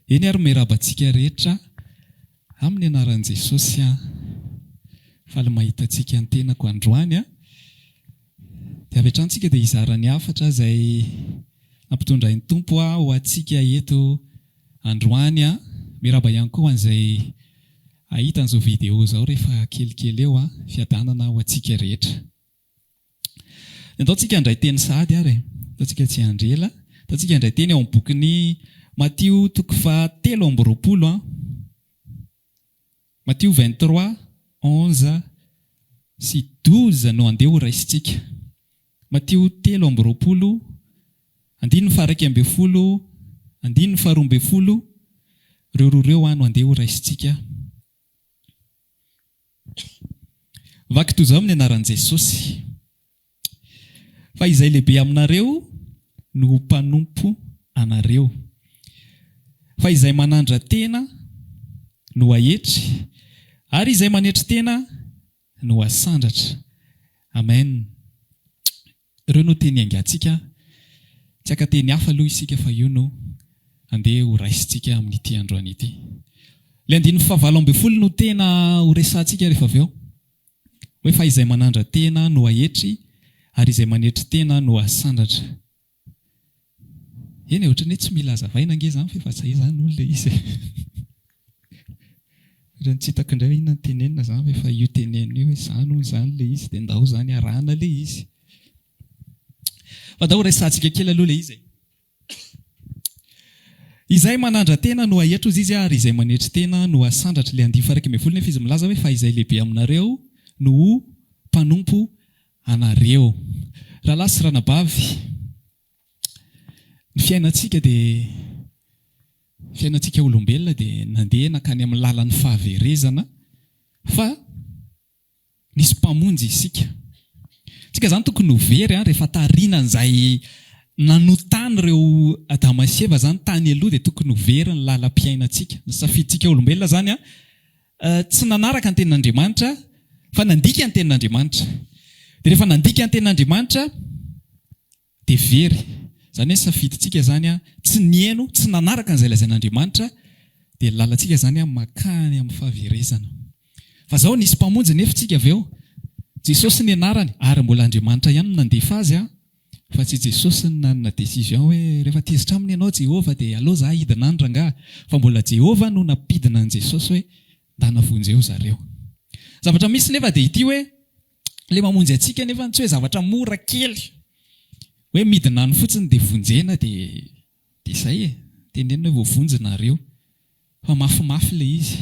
Eny ary merabantsika rehetra amin'ny anaran'i Jesosy faly mahitantsika ny tenako androany dia avy hatranintsika dia izarany hafatra izay nampitondra ny Tompo ho antsika eto androany miraba ihany koa an'izay ahita an'izao vidéo zao rehefa kelikely eo fiadanana ho antsika rehetra. Ataontsika andray teny sahady ary ataontsika tsy andrela, ataontsika andray teny ao amin'ny bokin'ny Matthieu 3:20 Matthieu 23:11 sy 12 no andeha ho raisitsika. Matthieu 3:20, 9:11, 9:12, reo no andeha ho raisitsika. Vaky toy izao amin'ny anaran'i Jesosy. Fa izay lehibe aminareo no mpanompo anareo. Fa izay manandra tena no ahetry, ary izay manetry tena no asandratra. Amen. Ireo no teny angatsika. Tsy aka teny hafa aloha isika fa io no andeha ho raisitsika amin'ity androany ity. Ilay 9:20 no tena ho resantsika rehefa avy eo. Hoe fa izay manandra tena no ahetry, ary izay manetry tena no asandratra. Eny ohatrany hoe tsy mila azavaina ange izany fa efa tsy izany olona izy. Raha tsy hitako indray inona ny tenenina izany fa efa io tenenina io hoe izany hono izany ilay izy dia ndao izany arahana ilay izy. Fa dao resantsika kely aloha ilay izy. Izay manandra tena no ahetry izy ary izay manetry tena no asandratra. Ilay 9:20 nefa izy milaza hoe fa izay lehibe aminareo no mpanompo anareo. Raha lahy sy ranabavy, ny fiainantsika dia fiainantsika olombelona dia nandeha nakany amin'ny lalan'ny fahaverezana fa nisy mpamonjy isika. Tsika izany tokony ho very rehefa tarinan'izay nanotany ireo Adama sy Eva izany tany aloha dia tokony ho very ny lalam-piainantsika. Ny safiditsika olombelona izany tsy nanaraka ny tenin'Andriamanitra fa nandika ny tenin'Andriamanitra. Dia rehefa nandika ny tenin'Andriamanitra dia very. Izany hoe safiditsika izany tsy nieno, tsy nanaraka an'izay lazain'Andriamanitra dia lalantsika izany makany amin'ny fahaverezana. Fa izao nisy mpamonjy nefa tsika avy eo. Jesosy ny anarany ary mbola Andriamanitra ihany nandefa azy fa tsy Jesosy ny nanana décision hoe rehefa tezitra aminy ianao Jehova dia aleo za hidina any rangahy. Fa mbola Jehova no nampidina an' Jesosy hoe ndanavonjeo zareo. Zavatra misy nefa dia ity hoe ilay mamonjy antsika nefa tsy hoe zavatra mora kely. Hoe midina any fotsiny dia vonjena dia izay tenenina hoe voavonjinareo. Fa mafimafy ilay izy.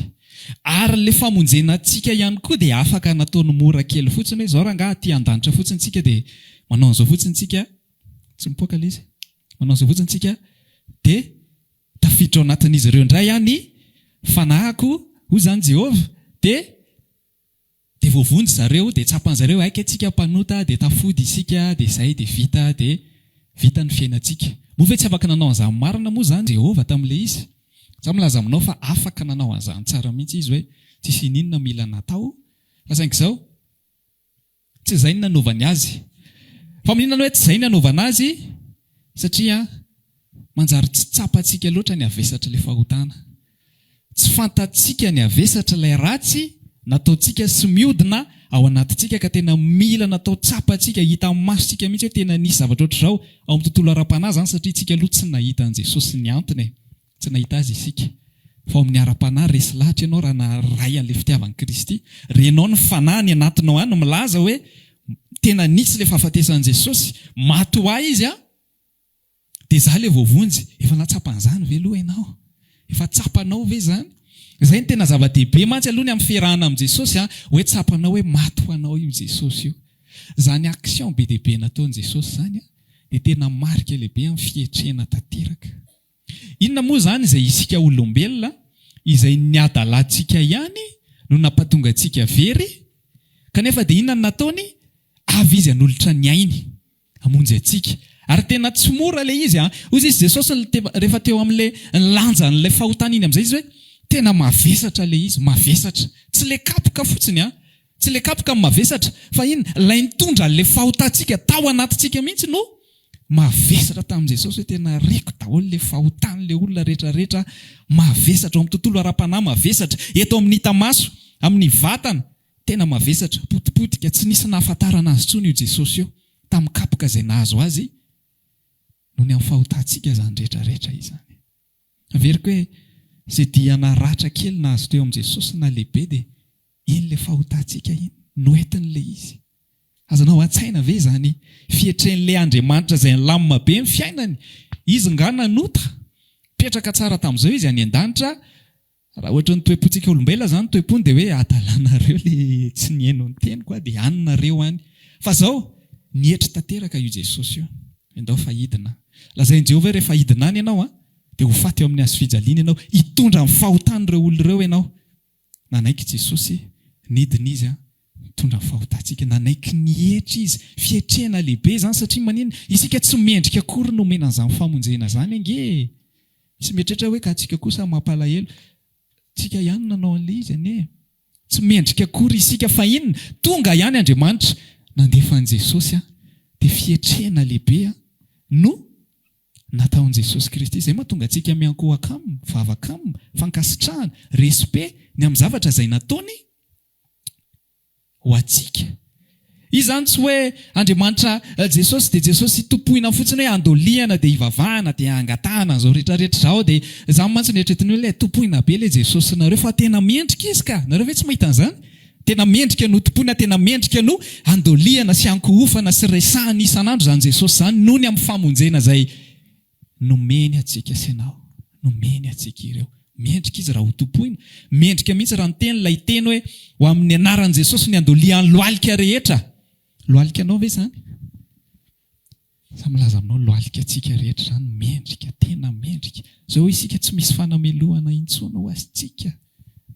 Ary ilay famonjena antsika ihany koa dia afaka nataony mora kely fotsiny hoe izao rangahy aty an-danitra fotsiny tsika dia manao an'izao fotsiny tsika, tsy mipoaka ilay izy, manao an'izao fotsiny tsika dia tafiditra ao anatin'izy ireo indray ny fanahiko hoy izany Jehova dia voavonjy zareo dia tsapan'zareo aika tsika mpanota dia tafody isika dia izay dia vita ny fiainantsika. Moa ve tsy afaka nanao an'izany marina moa izany Jehova tamin'ilay izy? Za milaza aminao fa afaka nanao an'izany tsara mihitsy izy hoe tsisy inona mila natao. Fa saingy izao tsy izay ny nanaovany azy. Fa maninona hoe tsy izay ny nanaovany azy satria manjary tsy tsapantsika loatra ny avesatra ilay fahotana. Tsy fantatsika ny avesatra ilay ratsy nataontsika sy miodina ao anatintsika ka tena mila natao tsapantsika hita amin'ny masontsika mihitsy hoe tena nisy zavatra ohatr'izao ao amin'ny tontolo ara-panahy izany satria tsika aloha tsy nahita an' Jesosy ny antony. Tsy nahita azy isika. Fa amin'ny ara-panahy resy lahatra ianao raha naray an'ilay fitiavan'i Kristy. Renao ny fanahiny anatinao any milaza hoe tena nisy ilay fahafatesan'i Jesosy. Maty ho ahy izy dia izaho ilay voavonjy. Efa natsapan'izany ve aloha ianao? Efa tsapanao ve izany? Izay ny tena zava-dehibe mantsy aloha ny amin'ny fiarahana amin'i Jesosy hoe tsapanao hoe maty ho anao io Jesosy io. Izany action be dehibe nataon'i Jesosy izany dia tena marika lehibe amin'ny fietrena tanteraka. Inona moa izany izay isika olombelona izay niadalantsika ihany no nampatonga antsika very kanefa dia inona ny nataony? Avy izy hanolotra ny ainy hamonjy antsika. Ary tena tsy mora ilay izy hoy izy Jesosy rehefa teo amin'ilay lanjan'ilay fahotana iny amin'izay izy hoe tena mavesatra ilay izy, mavesatra. Tsy ilay kapoka fotsiny tsy ilay kapoka amin'ny mavesatra fa iny ilay nitondra ilay fahotantsika tao anatintsika mihitsy no mavesatra tamin'i Jesosy hoe tena reko daholo le fahotan'le olona rehetrarehetra, mavesatra ao amin'ny tontolo ara-panahy, mavesatra eto amin'ny tamaso, amin'ny vatana, tena mavesatra, potipotika, tsy nisy nahafantarana azy tsony io Jesosy io, tamin'ny kapoka izay nahazo azy, noho ny amin'ny fahotantsika izany rehetrarehetra izany. Averiko hoe izay diana ratra kely nahazo teo amin'ny Jesosy na lehibe dia iny le fahotantsika iny, noentin'ilay izy. Azanao an-tsaina ve izany fietren'ilay Andriamanitra izay lamina be ny fiainany, izy nga nanota, petraka tsara tamin'izao izy any an-danitra, raha ohatra ny toe-pontsika olombelona izany toe-pony dia hoe adalanareo le tsy nihaino ny teniko dia anonareo any. Fa izao nihetra tanteraka io Jesosy io. Endao fahidina. Lazain'i Jehovah rehefa hidina any ianao dia ho faty eo amin'ny hazo fijaliana ianao, hitondra amin'ny fahotan'ireo olona ireo ianao. Nanaiky Jesosy nidina izy mitondra amin'ny fahotantsika, nanaiky nihetra izy, fietrena lehibe izany satria manina isika tsy mendrika akory no omena an'izany famonjena izany ange. Tsy mieritreritra hoe ka antsika kosa mampalahelo, tsika ihany nanao an'ilay izy anie. Tsy mendrika akory isika fa inona tonga ihany Andriamanitra nandefa an'i Jesosy dia fietrena lehibe no nataon'i Jesosy Kristy. Izay mahatonga antsika miankohaka aminy, mivavaka aminy, fankasitrahana, respect ny amin'ny zavatra izay nataony ho antsika. Izy izany tsy hoe Andriamanitra Jesosy dia Jesosy topoina fotsiny hoe andoliana dia hivavahana dia angatahana izao rehetrarehetra izao dia izany mantsy ny eritreretiny hoe topoina be ilay Jesosy nareo, fa tena mendrika izy ka. Nareo ve tsy mahita an'izany? Tena mendrika no topoina, tena mendrika no andoliana sy ankohofana sy resahana isan'andro izany Jesosy izany, noho ny amin'ny famonjena izay nomeny atsika sy ianao, nomeny atsika ireo. Mendrika izy raha ho topoina, mendrika mihitsy raha ny teny ilay teny hoe ho amin'ny anaran'i Jesosy ny andolian'ny lohalika rehetra. Lohalika anao ve izany? Sa milaza aminao lohalika atsika rehetra izany, mendrika, tena mendrika. Izao isika tsy misy fanamelohana intsony ho azitsika,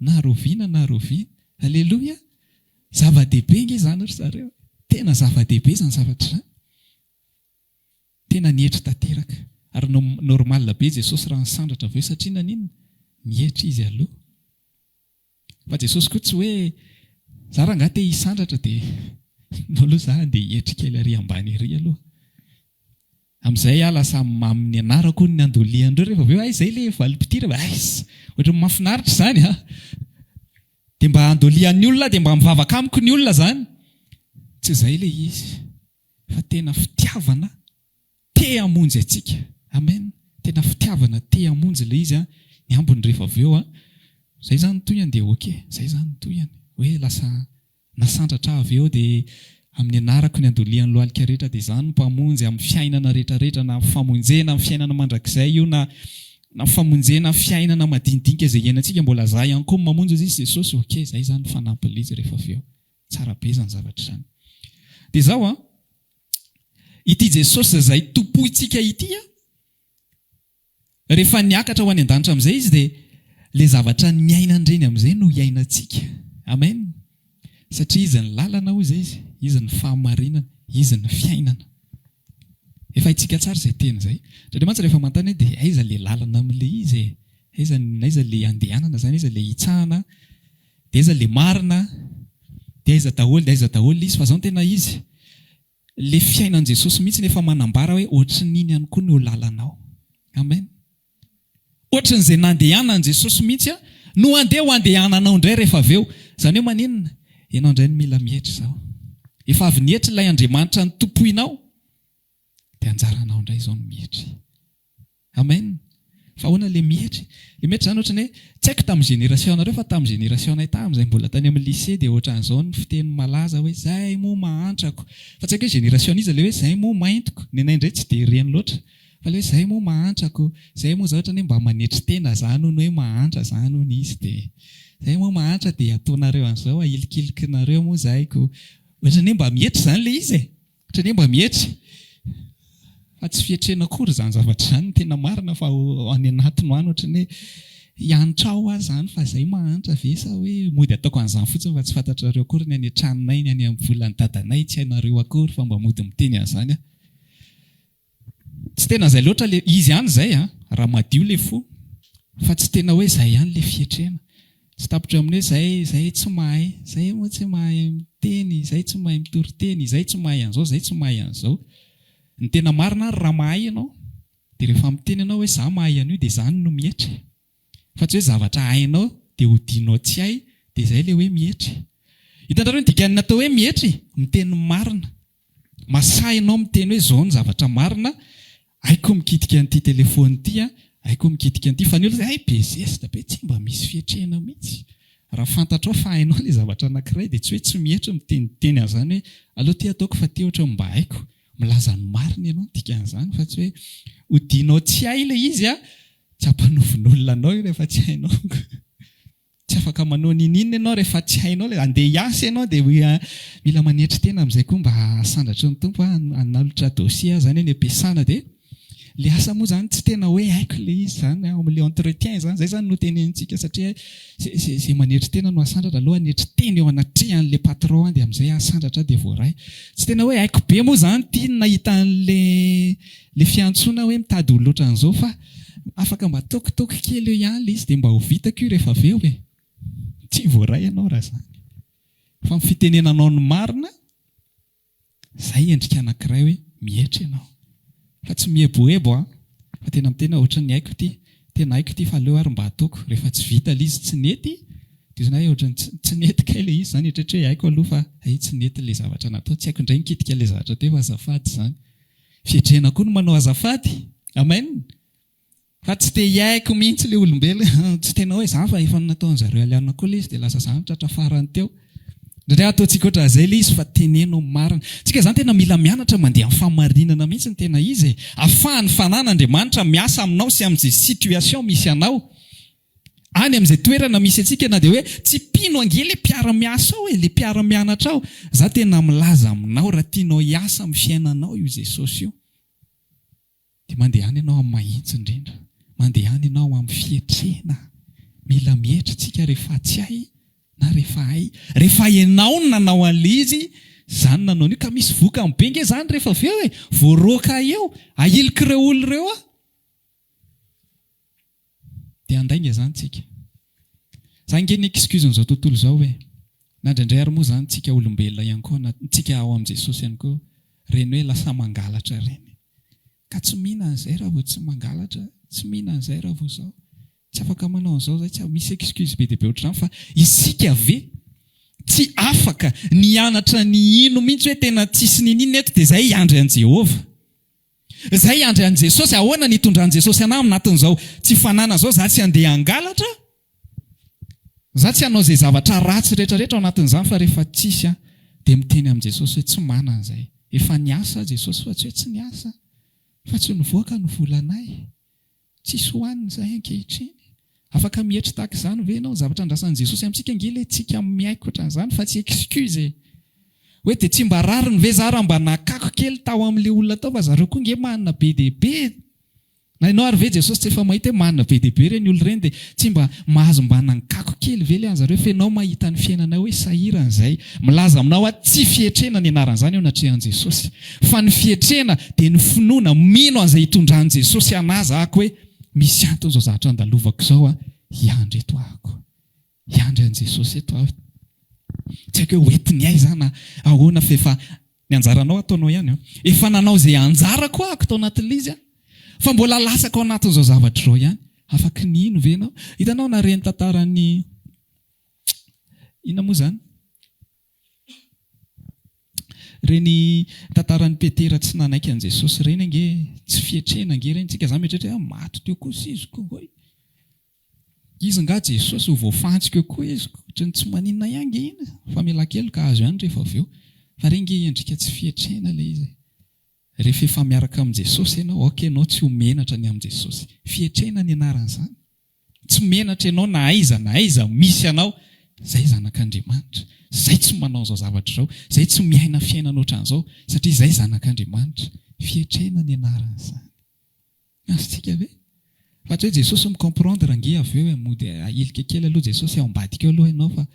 na roviana na roviana. Alleluia. Zava-dehibe nge izany ry zareo. Tena zava-dehibe izany zavatra izany. Tena nihetra tanteraka. Ary normal be Jesosy raha nisandratra avy eo satria nanina nihetra izy aloha. Fa Jesosy koa tsy hoe za raha nga te hisandratra dia aloha za dia hihetra kely ary ambany ery aloha. Amin'izay lasa amin'ny anarako ny andoliandreo rehefa avy eo izay ilay valim-pitira ohatra mahafinaritra izany dia mba andolian'ny olona dia mba mivavaka amiko ny olona izany. Tsy izay ilay izy, fa tena fitiavana te hamonjy atsika. Amen. Tena fitiavana te hamonjy ilay izy ny ambony rehefa avy eo izay izany ny toyany dia oke, izay izany ny toyany hoe lasa nasandratra avy eo dia amin'ny anarako ny andolian'ny lohalika rehetra dia izany no mpamonjy amin'ny fiainana rehetrarehetra, na famonjena amin'ny fiainana mandrakizay io, na famonjena fiainana madinidinika izay iainantsika mbola za ihany koa mamonjy izy Jesosy. Oke, izay izany fanampin'ilay izy rehefa avy eo. Tsara be izany zavatra izany. Dia izao ity Jesosy izay topoitsika ity rehefa niakatra ho any an-danitra amin'izay izy dia ilay zavatra niainandreny amin'izay no hiainantsika. Amen. Satria izy ny lalana ho izay izy ny fahamarinana, izy ny fiainana. Efa haitsika tsara izay teny izay. Satria mantsy rehefa mantany dia aiza ilay lalana amin'ilay izy, aiza ilay andehanana izany, aiza ilay hitsahana, dia aiza ilay marina, dia aiza daholo izy. Fa izao tena izy ilay fiainan Jesosy mihitsy nefa manambara hoe ohatry n'iny ihany koa no lalanao. Amen. Ohatran'izay nandehanan Jesosy mihitsy no andeha ho andehananao indray rehefa avy eo. Izany hoe maninona? Ianao indray no mila mihetra izao. Efa avy nihetra ilay Andriamanitra ny topoinao dia anjaranao indray izao no mihetra. Amen. Fa ahoana ilay mihetra? Ilay mihetra izany ohatran'ny hoe tsy haiko tamin'ny générationnareo, fa tamin'ny générationnay tamin'izay mbola tany amin'ny lycée dia ohatran'izao ny fiteny malaza hoe izay moa mahantrako. Fa tsy haiko hoe générationniste ilay hoe izay moa maintoko. Ny anay indray tsy dia reny loatra. Fa ilay hoe izay moa mahantrako, izay moa izao ohatran'ny mba manetry tena izany hono hoe mahantra izany hono izy dia izay moa mahantra dia ataonareo an'izao ahilikilikinareo moa zaiko. Ohatran'ny mba mihetra izany ilay izy. Ohatran'ny mba mihetra. Fa tsy fietrena akory izany zavatra izany, tena marina fa any anatiny any ohatran'ny hiantra ao azy izany fa izay mahantra ve sa hoe mody ataoko an'izany fotsiny fa tsy fantatrareo akory ny any an-tranonay, ny any amin'ny volan'ny dadanay, tsy hainareo akory fa mba mody miteny an'izany. Tsy tena izay loatra izy ihany izay raha madio ilay fo, fa tsy tena hoe izay ihany ilay fietrena. Tsy tapitra amin'ny hoe izay tsy mahay, izay moa tsy mahay miteny, izay tsy mahay mitory teny, izay tsy mahay an'izao, izay tsy mahay an'izao. ny tena marina ary raha mahay ianao dia rehefa miteny ianao hoe za mahay an'io dia zany no mihetry. Fa tsy hoe zavatra hainao dia hodinao tsy hay dia izay ilay hoe mihetry. Hitanareo ny dikany natao hoe mihetry, miteny marina. Masahy ianao miteny hoe zao ny zavatra marina, haiko mikitika an'ity telefony ity, haiko mikitika an'ity, fa ny olona ay bezesta be tsy mba misy fietrena mihitsy. Raha fantatrao fa hainao ilay zavatra anankiray dia tsy hoe tsy mihetry miteniteny an'izany hoe aleo ty ataoko fa ty ohatra mba haiko. Milaza ny marina ianao dikan'izany fa tsy hoe hodinao tsy hay ilay izy tsy hampanovin'olona anao rehefa tsy hainao. Tsy afaka manao ninina ianao rehefa tsy hainao ilay andeha hiasa ianao dia mila manetry tena amin'izay koa mba hasandratra ny tompo hanalotra dossier zany ny ampiasana dia ilay asa moa zany tsy tena hoe haiko ilay izy zany amin'ilay entretien zany, izay zany no tenentsika satria izay manetry tena no hasandratra aloha hanetry tena eo anatrehan'ilay patron dia amin'izay hasandratra dia voaray. Tsy tena hoe haiko be moa zany ity nahita an'ilay fiantsoana hoe mitady olotra an'izao fa afaka mba tokotoko kely eo ihany ilay izy dia mba ho vitako io rehefa avy eo e. Tsy voaray ianao raha zany. Fa ny fitenenanao ny marina, izay endrika anankiray hoe mihetry ianao. Fa tsy mieboebo fa tena mitena ohatra ny haiko ity, tena haiko ity fa aleo ary mba ataoko. Rehefa tsy vita ilay izy tsy nety, dia zany ohatra tsy nety kay ilay izy zany etrehitra hoe haiko aloha fa tsy nety ilay zavatra natao, tsy haiko indray nikitika ilay zavatra teo fa azafady zany. Fietrena koa no manao azafady. Amen. Fa tsy te haiko mihitsy ilay olombelona, tsy tena hoe za fa efa nataon'zareo aliana koa ilay izy dia lasa zany tratra farany teo. Indray ataontsika ohatra izay ilay izy fa teneno marina. Tsika zany tena mila mianatra mandeha amin'ny famarinana mihitsy ny tena izy. Ahafahan'ny fanan'Andriamanitra miasa aminao sy amin'izay situation misy anao. Any amin'izay toerana misy antsika na dia hoe tsy pino ange ilay mpiara-miasa ao, ilay mpiara-mianatra ao. Za tena milaza aminao raha tianao hiasa amin'ny fiainanao io Jesosy io. Dia mandeha any ianao amin'ny mahitsy indrindra. Mandeha any ianao amin'ny fietrena. Mila mihetra tsika rehefa tsy hay na rehefa hay. Rehefa ianao no nanao an'ilay izy, zany nanao an'io ka misy voka amin'ny benga zany rehefa avy eo hoe voaroaka eo, ahilika ireo olona ireo dia andainga zany tsika. Za nge ny excuse n'izao tontolo izao hoe nandraindray ary moa zany tsika olombelona ihany koa, tsika ao amin'ny Jesosy ihany koa, reny hoe lasa mangalatra reny. Ka tsy mihina an'izay raha vao tsy mangalatra, tsy mihina an'izay raha vao izao. Tsy afaka manao an'izao zay, tsy misy excuse be dia be ohatr'izany fa isika ve tsy afaka nianatra ny ino mihitsy hoe tena tsisy ninina eto dia izay hiandry an'i Jehova. Izay hiandry an'i Jesosy, ahoana nitondran'i Jesosy anahy anatin'izao tsy fanana izao, za tsy andeha hangalatra, za tsy hanao izay zavatra ratsy rehetrarehetra ao anatin'izany fa rehefa tsisy dia miteny amin'i Jesosy hoe tsy manana an'izay. Efa niasa Jesosy fa tsy hoe tsy niasa, fa tsy nivoaka ny volanay, tsisy hohaniny izay ankehitriny. Afaka mihetra tahaka izany ve ianao? Zavatra andrasan'i Jesosy amintsika ange ilay tsika mihaiko ohatran'izany fa tsy excuse hoe dia tsy mba rariny ve za raha mba nakako kely tao amin'ilay olona tao fa zareo koa nge manana be dia be. Na ianao ary ve Jesosy tsy efa mahita hoe manana be dia be ireny olona ireny dia tsy mba mahazo mba nankako kely ve ilay an'zareo fa ianao mahita ny fiainanao hoe sahiran'izay. Milaza aminao tsy fietrena ny anaran'izany eo natrehan'i Jesosy, fa ny fietrena dia ny finoana mino an'izay hitondran'i Jesosy anazy ahako hoe misy anton'izao zavatra andalovako izao hiandry eto ahako, hiandry an'i Jesosy eto aho. Tsy haiko hoe hoentiny ahy zany ahoana fa efa ny anjaranao ataonao ihany efa nanao izay anjarako ahako tao anatin'ilay izy fa mbola lasaka ao anatin'izao zavatra izao ihany. Afaka ny ino ve ianao? Hitanao na reny tantaran'ny inona moa zany? Reny tantaran'ny Petera tsy nanaiky an'i Jesosy reny ange tsy fietrena ange reny. Tsika zany mieritreritra maty teo koa izy koa. Izy nga Jesosy ho voafantsika koa izy ohatrany tsy maninona ihany ina fa mila kely ka azo ihany rehefa avy eo. Fa reny nge endrika tsy fietrena ilay izy. Rehefa efa miaraka amin'i Jesosy ianao, ianao tsy ho menatra ny amin'i Jesosy. Fietrena ny anaran'izany. Tsy menatra ianao na aiza misy ianao, izay zanak'Andriamanitra. Izay tsy manao izao zavatra izao, izay tsy miaina fiainana ohatran'izao satria izay zanak'Andriamanitra. Fietrena ny anaran'izany. Azontsika ve? Fa tsy hoe Jesosy micomprendre ange avy eo mody ahilika kely aloha Jesosy ao ambadika eo aloha ianao fa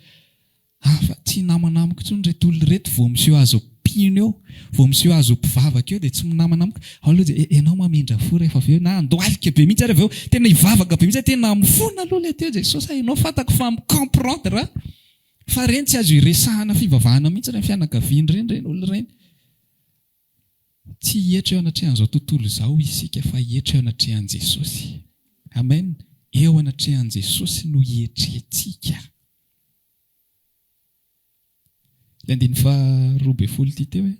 tsy namanamiko intsony reto olona reto vao miseho azo pino eo, vao miseho azo mpivavaka eo dia tsy namanamiko. Aloha dia ianao mamindra fo rehefa avy eo na andohalika be mihitsy ary avy eo tena hivavaka be mihitsy tena mifona aloha ilay teo Jesosy. Ianao fantako fa micomprendre fa reny tsy azo iresahana fivavahana mihitsy reny fianakaviany reny olona reny. Tsy hihetra eo anatrehan'izao tontolo izao isika fa hihetra eo anatrehan'i Jesosy. Amen. Eo anatrehan'i Jesosy no hihetrentsika. Ilay 12 ity teo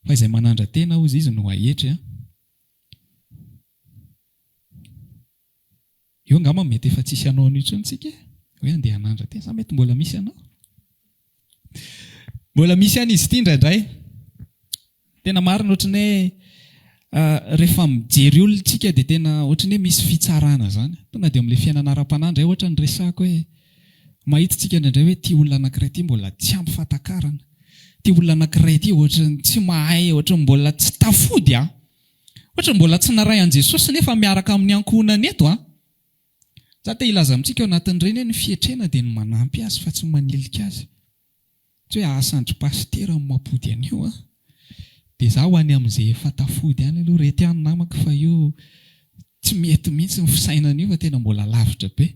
fa izay manandra tena ozy izy no hahetra. Eo angamba mety efa tsisy anao an'io intsontsika hoe andeha hanandra tena. Sa mety mbola misy anao? Mbola misy any izy ity indraindray. Tena marina ohatrany hoe rehefa mijery olontsika dia tena ohatrany hoe misy fitsarana zany. Tonga dia amin'ilay fiainana ara-panandro ohatra ny resako hoe mahitsika indraindray hoe ity olona anankiray ity mbola tsy ampy fatakarana. Ity olona anankiray ity ohatrany tsy mahay, ohatrany mbola tsy tafody ohatrany mbola tsy naray an Jesosy nefa miaraka amin'ny ankohonana eto Za te ilaza amintsika ao anatin'ireny hoe ny fietrena dia ny manampy azy fa tsy manilika azy. Tsy hoe ahasandry pastera amin'ny mampody an'io dia za ho any amin'izay efa tafody ihany aloha rety ihany namako fa io tsy mety mihitsy ny fisainana io fa tena mbola lavitra be.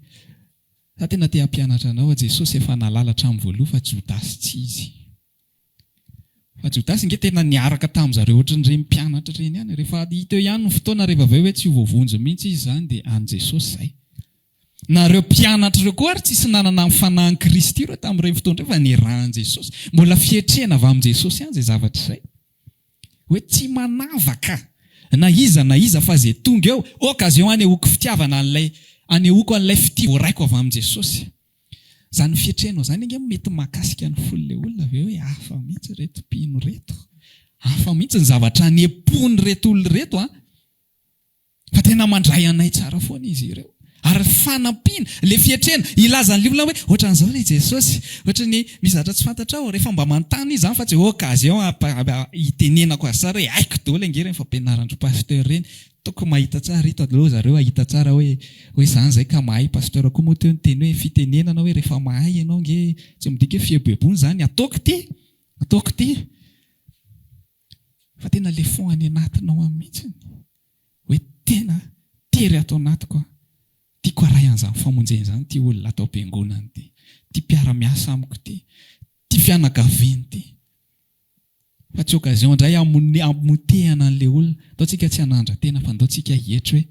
Za tena te hampianatra anao Jesosy efa nalalatra amin'ny voaloha fa Jodasy tsy izy. Fa Jodasy nge tena niaraka tamin'izareo ohatran'ireny mpianatra ireny ihany. Rehefa hita eo ihany ny fotoana rehefa avy eo hoe tsy ho voavonjy mihitsy izy izany dia an Jesosy izay. Nareo mpianatra ireo koa ary tsisy nanana amin'ny fanahin'i Kristy ireo tamin'ireny fotoana ireny fa niarahan Jesosy. Mbola fietrena avy amin'ny Jesosy ihany izay zavatra izay. Hoe tsy manavaka na iza fa izay tonga eo okazion anehoako fitiavana anehoako an'ilay fitiavoraiko avy amin'ny Jesosy. Zany fietrena zany inge mety mahakasika ny folon'ilay olona avy eo hoe hafa mihitsy reto mpino reto. Hafa mihitsy ny zavatra anepony reto olona reto fa tena mandray anay tsara foana izy ireo. Ary fanampiana le fietrena ilazan'ny olona hoe ohatran'izao ilay Jesosy, ohatrany mizatra tsy fantatra aho rehefa mba manontany izy fa tsy okazion hitenenako azy tsara hoe haiko daholo ange ireny fampianaran'ireo pasteur ireny. Toko mahita tsara ito aloha zareo ahita tsara hoe izany izay ka mahay pasteur koa moa teo ny teny hoe fitenenana hoe rehefa mahay ianao nge tsy midika hoe fiebebony izany ataoko ty. Fa tena le fond any anatinao amin'ny mihitsiny hoe tena tery atao anatiko tiako aray an'izany famonjena izany ty olona atao am-piangonana ty mpiara-miasa amiko ty fianakaviany ty. Fa tsy okazion indray amotehana an'ilay olona. Ataontsika tsy hanandra tena fa andaontsika hihetra hoe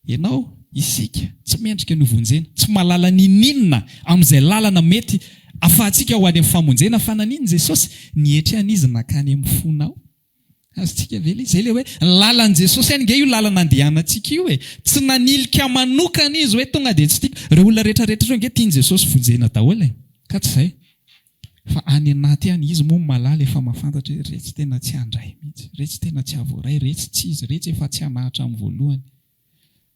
ianao isika tsy mendrika ny vonjena, tsy mahalala ninina amin'izay lalana mety afahantsika ho any amin'ny famonjena fa nanino Jesosy nihetra an'izy nakany amin'ny fonao. Azontsika ve ilay izay ilay hoe lalan'i Jesosy ihany nge io lalana andehanantsika io tsy nanilika manokana izy hoe tonga dia tsy tiako. Ireo olona rehetrarehetra ireo nge tiany Jesosy vonjena daholo ka tsy izay. Fa any anaty ihany izy moa malala efa mahafantatra hoe retsy tena tsy handray mihitsy, retsy tena tsy havoray, retsy tsy izy, retsy efa tsy hanahatra amin'ny voalohany.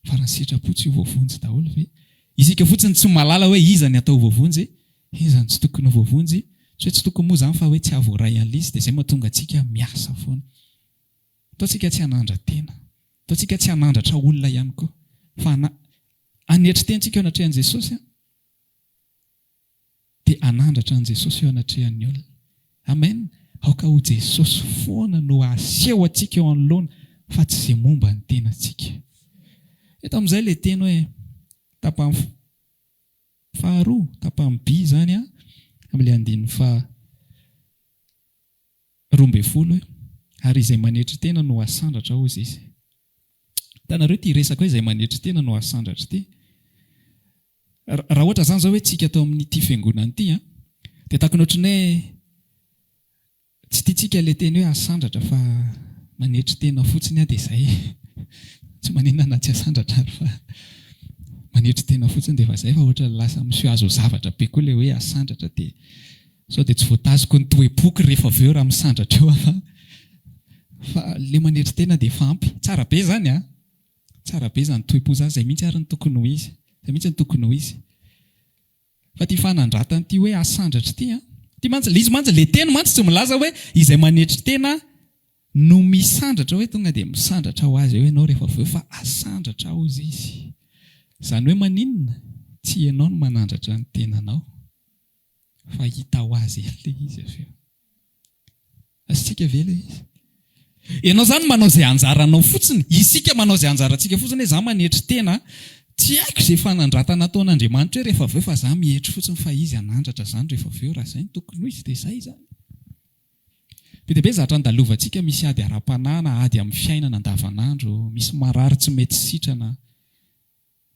Fa raha sitrapo tsy ho voavonjy daholo ve? Isika fotsiny tsy malala hoe iza ny atao voavonjy, iza ny tsy tokony voavonjy, tsy tokony moa izany fa hoe tsy havoray an'ilay dia izay mahatonga antsika miasa foana. Ataontsika tsy hanandra tena, ataontsika tsy hanandratra olona ihany koa, fa hanetry tentsika eo anatrehan'i Jesosy dia hanandratra an Jesosy eo anatrehan'ny olona. Amen. Aoka ho Jesosy foana no aseho antsika eo anoloana fa tsy izay momba ny tenantsika. Eto amin'izay ilay teny hoe tapany faharoa, tapany by izany amin'ilay 12 ary izay manetry tena no asandratra hozy izy. Hitanareo ty resaka hoe izay manetry tena no asandratra ty. Raha ohatra zany zao hoe tsika atao amin'ity fiangonana ity dia tahaka ny ohatrany hoe tsy tiantsika ilay teny hoe asandratra fa manetry tena fotsiny dia izay. Tsy maninona na tsy asandratra fa manetry tena fotsiny dia efa izay fa ohatra lasa misy azo zavatra be koa ilay hoe asandratra dia sao dia tsy voataziko ny toe-poky rehefa avy eo raha misandratra eo fa ilay manetry tena dia efa ampy. Tsara be zany tsara be zany toe-po zany izay mihitsy ary ny tokony ho izy. Izay mihitsy ny tokony ho izy. Fa ty fanandratany ty hoe asandratra ty izy mantsy ilay teny mantsy tsy milaza hoe izay manetry tena no misandratra hoe tonga dia misandratra ho azy eo ianao rehefa avy eo fa asandratra ho izy. Izany hoe maninona? Tsy ianao no manandratra ny tenanao fa hita ho azy ilay izy avy eo. Azontsika ve ilay izy? Ianao zany manao izay anjaranao fotsiny, isika manao izay anjarantsika fotsiny hoe za manetry tena, tsy haiko izay fanandratana ataon'Andriamanitra hoe rehefa avy eo fa za mihetry fotsiny fa izy anandratra izany rehefa avy eo raha izay ny tokony ho izy dia izay izany. Be dia be zatra andalovantsika misy ady ara-panana, ady amin'ny fiainana andavanandro, misy marary tsy mety sitrana,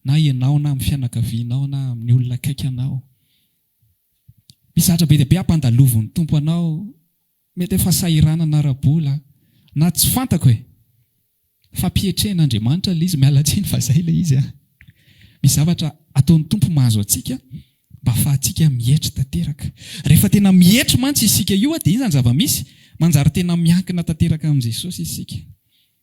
na ianao na amin'ny fianakavianao na amin'ny olona akaiky anao. Misy zatra be dia be ampandalovon'ny tompo anao, mety efa sahirana na rabola, na tsy fantako hoe fampiehtrehan'Andriamanitra ilay izy, miala tsiny fa izay ilay izy. Misy zavatra ataon'ny tompo mahazo antsika mba ahafahantsika mihetra tanteraka. Rehefa tena mihetra mantsy isika io dia izany zava-misy manjary tena miankina tanteraka amin'i Jesosy isika.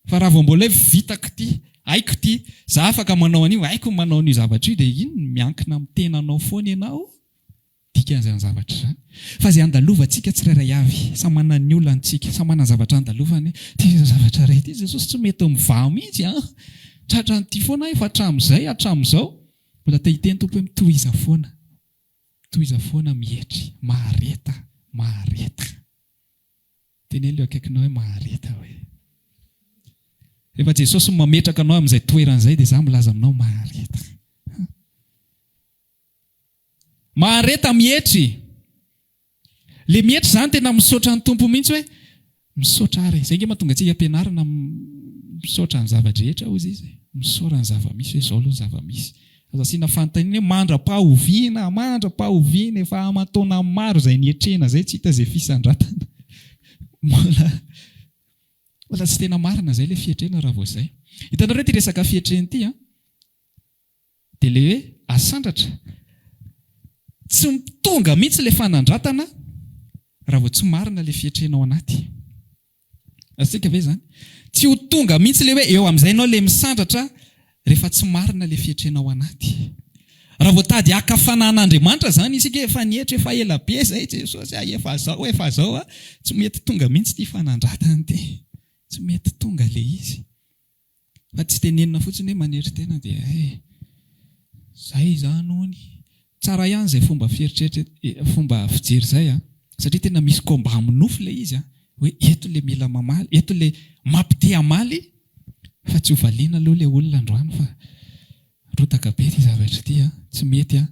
Fa raha vao mbola vitako ity, haiko ity, za afaka manao an'io, haiko manao an'io zavatra io, dia iny miankina amin'ny tenanao foana ianao, dikan'izany zavatra izany. Fa izay andalovantsika tsirairay avy, samy manana ny olantsika, samy manana zavatra andalovany. Ty zavatra iray ity Jesosy tsy mety mivaha mihitsy, tratra an'ity foana efa hatramin'izay, hatramin'izao, mbola te hiteny tompo hoe mitohiza foana. Tohiza foana mihetry, mahareta, mahareta. Teneny ilay akaikinao hoe mahareta hoe. Rehefa Jesosy mametraka anao amin'izay toeran'izay dia za milaza aminao mahareta. Mahareta mihetry. Le mihetry izany tena misaotra ny tompo mihitsy hoe misaotra ary. Izay nge mahatonga antsika ampianarana misaotra ny zava-drehetra hozy izy. Misaora ny zava-misy hoe izao aloha ny zava-misy. Aza asiana fanontaniana hoe mandra-pahoviana, efa aman-taona maro izay nietrena izay tsy hita izay fisandratana. Mbola tsy tena marina izay ilay fietrena raha vao izay. Hitanareo ity resaka fietrena ity, dia ilay hoe asandratra. Tsy mitonga mihitsy ilay fanandratana raha vao tsy marina ilay fietrena ao anaty. Asika ve izany? Tsy ho tonga mihitsy ilay hoe eo amin'izay ianao ilay misandratra rehefa tsy marina ilay fietrena ao anaty. Raha vao tady haka-fanan'Andriamanitra izany isika efa nietra, efa ela be izay Jesosy, efa izao, tsy mety tonga mihitsy ity fanandratana ity. Tsy mety tonga ilay izy. Fa tsy tenenina fotsiny hoe manery tena dia izay izany hony. Tsara ihany izay fomba fijery izay, satria tena misy komba amin'ny nofo ilay izy, hoe eto ilay mila mamaly, eto ilay mampite hamaly, fa tsy ho valiana aloha ilay olona androany fa rotaka be ity zavatra ity, tsy mety ny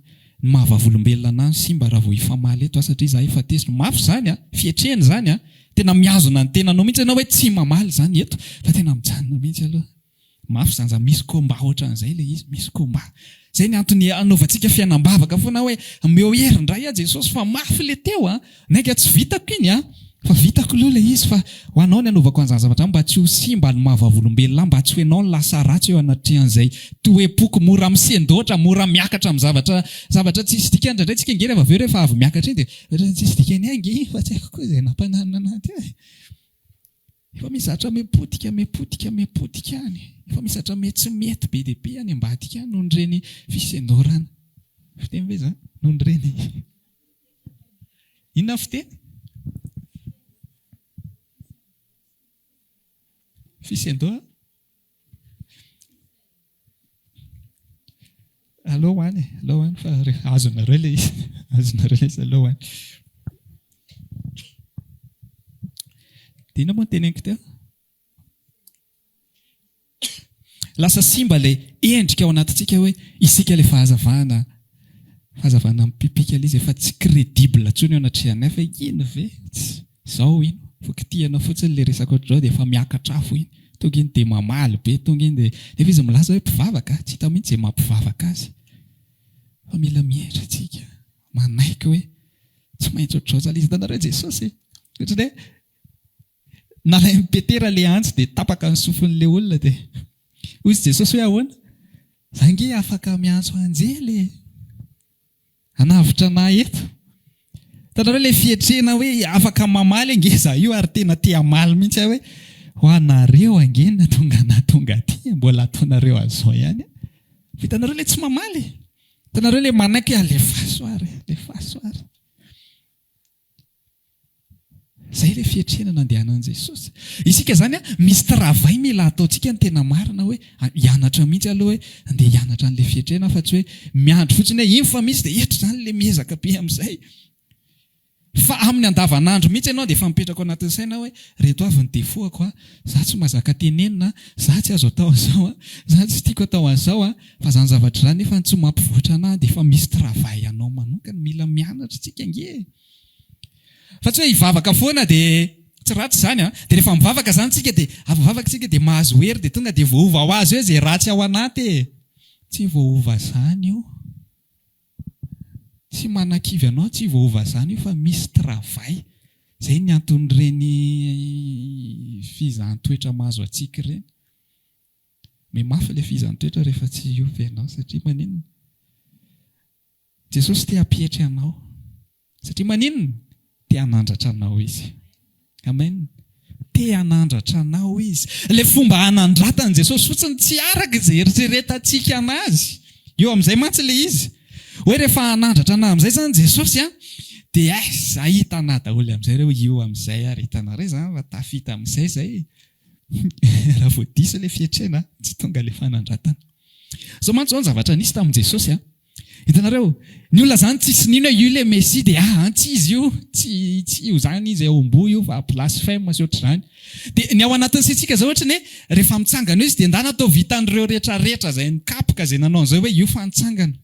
mahavavolombelona anany simba raha vao hifamaly eto, satria za efa tezitra mafy izany, fietrena izany, tena miazona ny tenanao mihitsy ianao hoe tsy mamaly izany eto, fa tena mijanona mihitsy aloha. Mafy izany za misy komba ohatran'izay ilay izy, misy komba. Izay ny antony anaovantsika fiainam-bavaka foana hoe meo herin-dray Jesosy fa mafy ilay teo, nainga tsy vitako iny, fa vitako aloha ilay izy, fa ho anao ny anaovako an'izany zavatra mba tsy ho simba ny mahavavolombelona, mba tsy ho ianao ny lasa ratsy eo anatrehan'izay toe-poko mora misendoatra, mora miakatra amin'ny zavatra tsisy dikany. Indraindray tsika nge rehefa avy eo rehefa avy miakatra iny dia tsisy dikany ange, fa tsy haiko koa izay nampananina anaty. Efa misy zatra mipotika any. Efa misy zatra tsy mety be dia be any ambadika any, noho nyreny fisendorana. Fiteny ve izany? Noho nyreny. Inona fiteny? Fisendorana? Allo any fa azonareo ilay izy. Allo any. Dia inona moa ny teneniko teo? Lasa simba ilay endrika ao anatintsika hoe isika ilay fahazavana mipipika ilay izy efa tsy crédible intsony ao anatrehanay, fa ino ve? Izao ino? Fokitiana fotsiny ilay resaka ohatr'izao dia efa miakatra afo iny. Tonga iny dia mamaly be, tonga iny dia efa izy milaza hoe mpivavaka, tsy hita mihitsy izay mampivavaka azy. Fa mila mihitra tsika, manaiky hoe tsy maintsy ohatr'izao zala izy. Hitanareo Jesosy, ohatrany hoe nalay mipetera ilay antsy dia tapaka ny sofin'ilay olona dia hoy Jesosy hoe ahoana? Za nge afaka miantso anjely, hanavitra anah eto. Hitanareo ilay fietrena hoe afaka mamaly ange za io, ary tena te hamaly mihitsy hoe ho anareo ange natonga aty, mbola ataonareo azao ihany. Hitanareo ilay tsy mamaly, hitanareo ilay manaiky alefasoary. Izay ilay fietrena nandehanan'i Jesosy. Isika izany misy travail mila ataontsika ny tena marina hoe hianatra mihitsy aloha hoe andeha hianatra an'ilay fietrena, fa tsy hoe miandry fotsiny hoe iny fa misy dia eto izany ilay miezaka be amin'izay. Fa amin'ny andavanandro mihitsy ianao dia efa mipetraka ao anatin'ny saina hoe reto avy ny defaut-ako, za tsy mahazaka tenenina, za tsy azo atao an'izao, za tsy tiako atao an'izao, fa izany zavatra izany nefa tsy mampivoatra anahy, dia efa misy travail anao manokana, mila mianatra tsika nge. Fa tsy hoe hivavaka foana dia Tsy ratsy zany dia rehefa mivavaka zany tsika dia avivavaka tsika dia mahazo hery dia tonga dia voova ho azy hoe zay ratsy ao anaty. Tsy voova zany io. Tsy manan-kivy anao, tsy voova zany io fa misy travail. Zay ny anton'ireny fizahantsoetra mahazo atsika ireny. Mafy ilay fizahantsoetra rehefa tsy iovy ianao satria maninona? Jesosy te hampihatra anao. Satria maninona? Te hanandratra anao izy. Amen. Te hanandratra anao izy. Ilay fomba hanandratany Jesosy fotsiny tsy araka izay eritreretantsika anazy. Eo amin'izay mantsy ilay izy. Hoe rehefa hanandratra anao amin'izay zany Jesosy dia zah hitana daholo amin'izay reo io amin'izay ary hitanareo zany fa tafita amin'izay zay. Raha vao diso ilay fiatrena tsy tonga ilay fanandratana. Zao mantsy zao ny zavatra nisy tamin'i Jesosy. Hitanareo, ny olona zany tsisy nino io ilay Mesia dia tsy izy io, tsy io zany izy ao am-boa io fa blasphème sy ohatr'izany. Dia ny ao anatin'isika zao ohatra ny rehefa mitsangana izy dia ndana atao vitan'ireo rehetrarehetra izay nikapoka izay nanao an'izay hoe io fanitsangana.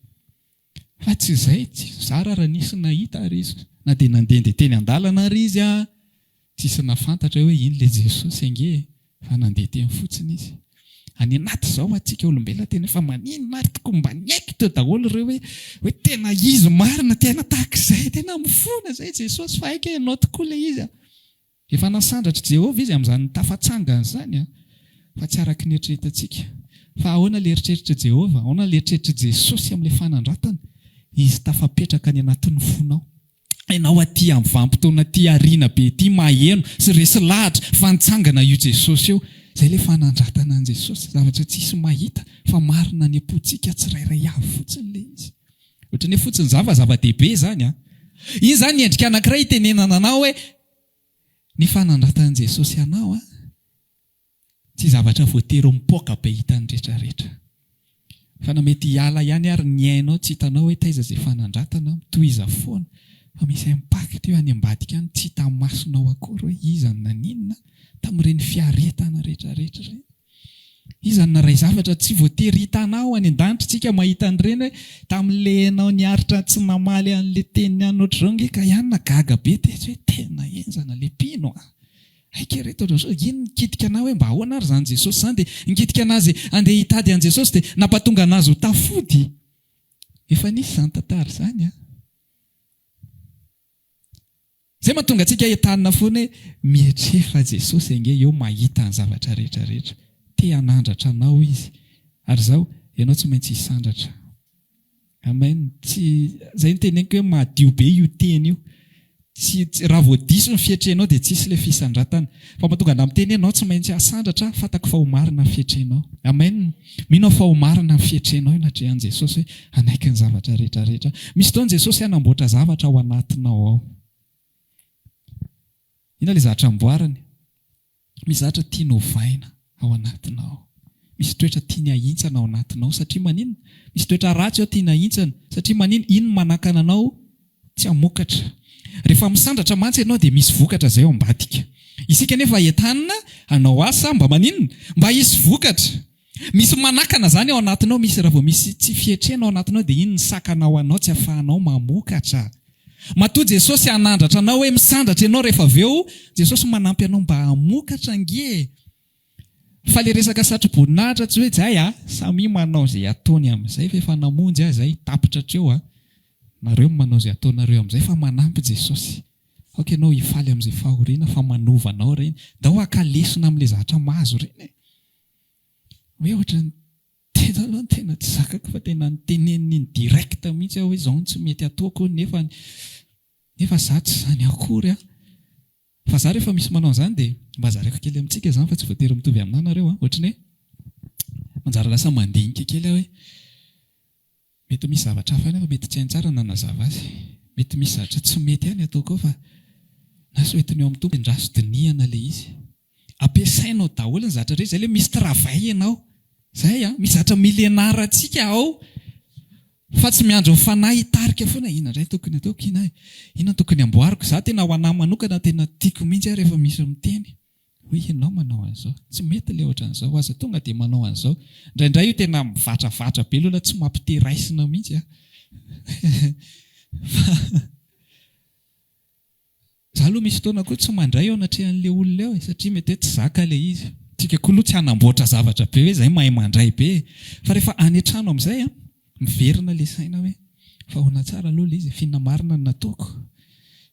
Fa tsy izay, zara raha nisy nahita ary izy. Na dia nandeha teny an-dalana ary izy tsisy nafantatra hoe ino ilay Jesosy ange fa nandeha teny fotsiny izy. Any anaty izao atsika olombelona tena efa maninona ary tokony mba niaiky teo daholo ireo hoe tena izy marina, tena tahaka izay, tena mifona izay Jesosy fa haika ianao tokoa ilay izy. Efa nasandratra Jehovah izy amin'izany tafatsangana izany fa tsy araka ny eritreretantsika. Fa ahoana ilay eritreretra Jehovah, ahoana ilay eritreretra Jesosy amin'ilay fanandratana? Izy tafapetraka any anatin'ny fonao. Ianao aty amin'ny vanim-potoana aty ariana be, aty maheno sy resy lahatra fa nitsangana io Jesosy io. Izay ilay fanandratana an' Jesosy, zavatra tsisy mahita fa marina ny apontsika tsirairay avy fotsiny ilay izy. Ohatra ny fotsiny zava-dehibe izany. Iny izany ny endrika anankiray itenenana anao hoe ny fanandratan'i Jesosy anao tsy zavatra voatery mipoaka be hitany rehetrarehetra. Fa na mety hiala ihany ary ny ainao tsy hitanao hoe taiza izay fanandratana, tohiza foana. Fa misy impact eo any ambadika any, tsy hita masonao akory hoe iza naninona tamin'ireny fiaretana rehetrarehetra ireny. Iza naray zavatra tsy voatery hitanao any an-danitra tsika mahita an'ireny hoe tamin'ilay anao niaritra tsy namaly an'ilay teniny any ohatr'izao nge ka ihany nagaga be hoe tena enzana ilay mpino haika reto ohatr'izao ino nikitika anao hoe mba ahoana ary izany Jesosy izany dia nikitika anazy andeha hitady an'i Jesosy dia nampatonga anazy ho tafody. Efa nisy izany tantara izany Zay mahatonga antsika entanina foana hoe mihetrefa Jesosy ange eo mahita ny zavatra rehetrarehetra. Te hanandratra anao izy. Ary izao, ianao tsy maintsy hisandratra. Amen. Zay ny teneniko hoe madio be io teny io. Raha vao diso ny fiatrenao dia tsisy ilay fisandratana. Fa mahatonga anao miteny ianao tsy maintsy hasandratra, fantako fa ho marina ny fiatrenao. Amen. Mino fa ho marina ny fiatrenao natrehan'i Jesosy hoe hanaiky ny zavatra rehetrarehetra. Misy fotoana Jesosy hanamboatra zavatra ao anatinao ao. Ina ilay zavatra amboarany? Misy zavatra tiany hovaina ao anatinao. Misy toetra tiany ahintsana ao anatinao satria maninona? Misy toetra ratsy ao tiany ahintsana satria maninona? Ino manakana anao tsy hamokatra. Rehefa misandratra mantsy ianao dia misy vokatra izay ao ambadika. Isika nefa entanina hanao asa mba maninona? Mba hisy vokatra. Misy manakana izany ao anatinao, misy raha vao misy tsy fietrena ao anatinao dia ino ny sakanao anao tsy ahafahanao mamokatra. Matoa Jesosy hanandratra anao hoe misandratra ianao rehefa avy eo, Jesosy manampy anao mba hamokatra nge. Fa ilay resaka satro-boninahitra tsy hoe zay samy manao izay ataony amin'izay fa efa namonjy izay tapitra hatreo nareo manao izay ataonareo amin'izay fa manampy Jesosy. Aoka ianao hifaly amin'izay fahoriana fa manovanao ireny. Dao akalesona amin'ilay zavatra mahazo ireny. Hoe ohatra ny tena tsy zakako fa tena niteneniny direct mihitsy hoe izao tsy mety ataoko nefa za tsy izany akory fa za rehefa misy manao izany dia mba zareko kely amintsika izany fa tsy voatery mitovy aminah nareo ohatra ny hoe manjara lasa mandinika kely hoe mety misy zavatra hafa fa mety tsy hainy tsara na nazava azy, mety misy zavatra tsy mety ihany ataoko fa na sy hoetiny eo amin'ny tompo ndraso dinihana ilay izy. Ampiasainao daholo ny zavatra rehetra, izay ilay misy travail ianao. Zay misy zavatra milenara antsika ao fa tsy miandro ny fanahy hitarika foana ina indray tokony ataoko, ina tokony amboariko. Za tena ho anahy manokana tena tiako mihitsy rehefa misy miteny hoe ianao manao an'izao, tsy mety ilay ohatran'izao, aza tonga dia manao an'izao. Indraindray io tena mivatravatra be lola tsy mampiteraisina mihitsy. Za aloha misy fotoana koa tsy mandray ao anatrehan'le olona eo satria mety hoe tsy zaka le izy. Tsika koa aloha tsy hanamboatra zavatra be hoe zay mahay mandray be. Fa rehefa any an-trano amin'izay miverina le saina hoe fa hoana tsara aloha le izy, fihinana marina no nataoko.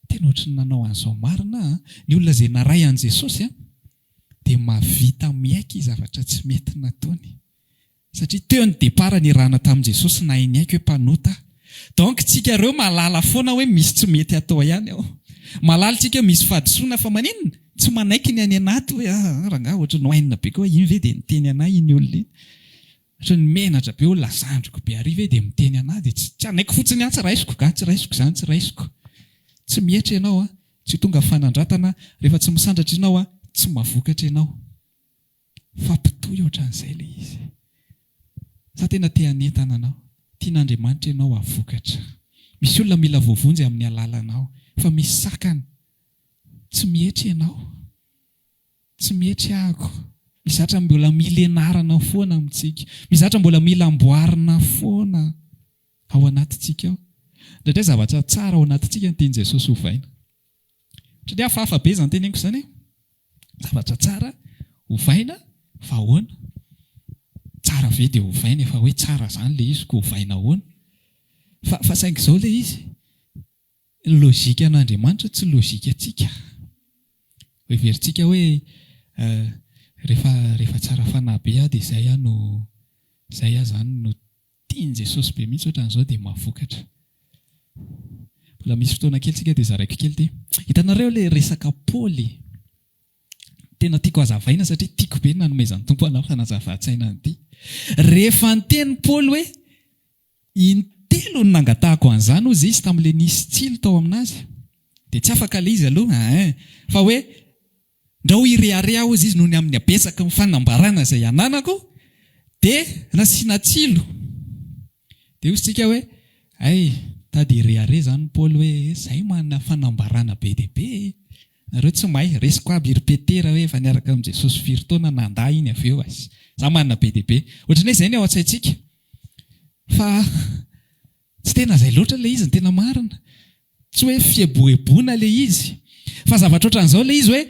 Tena ohatry ny nanao an'izao marina. Ny olona izay naray an' Jesosy dia mahavita miaiky zavatra tsy mety nataony. Satria teo ny départ nirahana tamin'i Jesosy na hainy aiky hoe mpanota. Donc tsika ireo malala foana hoe misy tsy mety atao ihany ao. Malala tsika misy fadisoana fa maninona? Tsy manaiky ny any anaty hoe rangahy ohatry ny hoainina be koa iny ve dia niteny anahy iny olona iny. Ohatry ny menatra be olona zandriko be ariva dia miteny anahy dia tsy anaiko fotsiny tsy raisiko ka, tsy raisiko izany, tsy raisiko. Tsy mietra ianao tsy tonga fanandratana, rehefa tsy misandratra ianao tsy mavokatra ianao. Fampitohy ohatran'izay ilay izy. Za tena te hanentana anao. Tian'Andriamanitra ianao avokatra. Misy olona mila voavonjy amin'ny alalanao, fa misy sakana. Tsy mietra ianao. Tsy mietra ahako. Mizatra mbola mila ianarana foana amintsika. Mizatra mbola mila amboarina foana ao anatintsika ao. Indrindray zavatra tsara ao anatintsika ny tian'i Jesosy hovaina. Satria hafahafa be izany teneniko izany. Zavatra tsara hovaina fa ahoana? Tsara ve dia hovaina efa hoe tsara izany ilay izy ko hovaina ahoana? Fa saingy izao ilay izy. Lôjika an'Andriamanitra tsy lôjika antsika. Heverintsika hoe rehefa tsara fanahy be dia izay zany no tian'i Jesosy be mihitsy ohatran'izao dia mahafokatra. Mbola misy fotoana kely tsika dia zaraiko kely dia hitanareo ilay resaka Paoly. Tena tiako hazavaina satria tiako be nanomezan'ny Tompo anao fanazava-tsaina an'ity. Rehefa niteny Paoly hoe intelo no nangatahako an'izany ozy izy tamin'ilay nisy tsilo tao aminazy. Dia tsy afaka ilay izy aloha fa hoe ndra ho irearea ozy izy noho ny amin'ny abetsaka ny fanambarana izay ananako dia nasiana tsilo. Dia ozy tsika hoe tady ireare izany Paoly hoe izay manana fanambarana be dia be. Nareo tsy mahay resiko aby iripetera hoe efa niaraka amin'i Jesosy firy taona nandà iny avy eo azy. Za manana be dia be. Ohatran'ny hoe izay ny ao an-tsaintsika. Fa tsy tena izay loatra ilay izy ny tena marina. Tsy hoe fieboeboana ilay izy. Fa zavatra ohatran'izao ilay izy hoe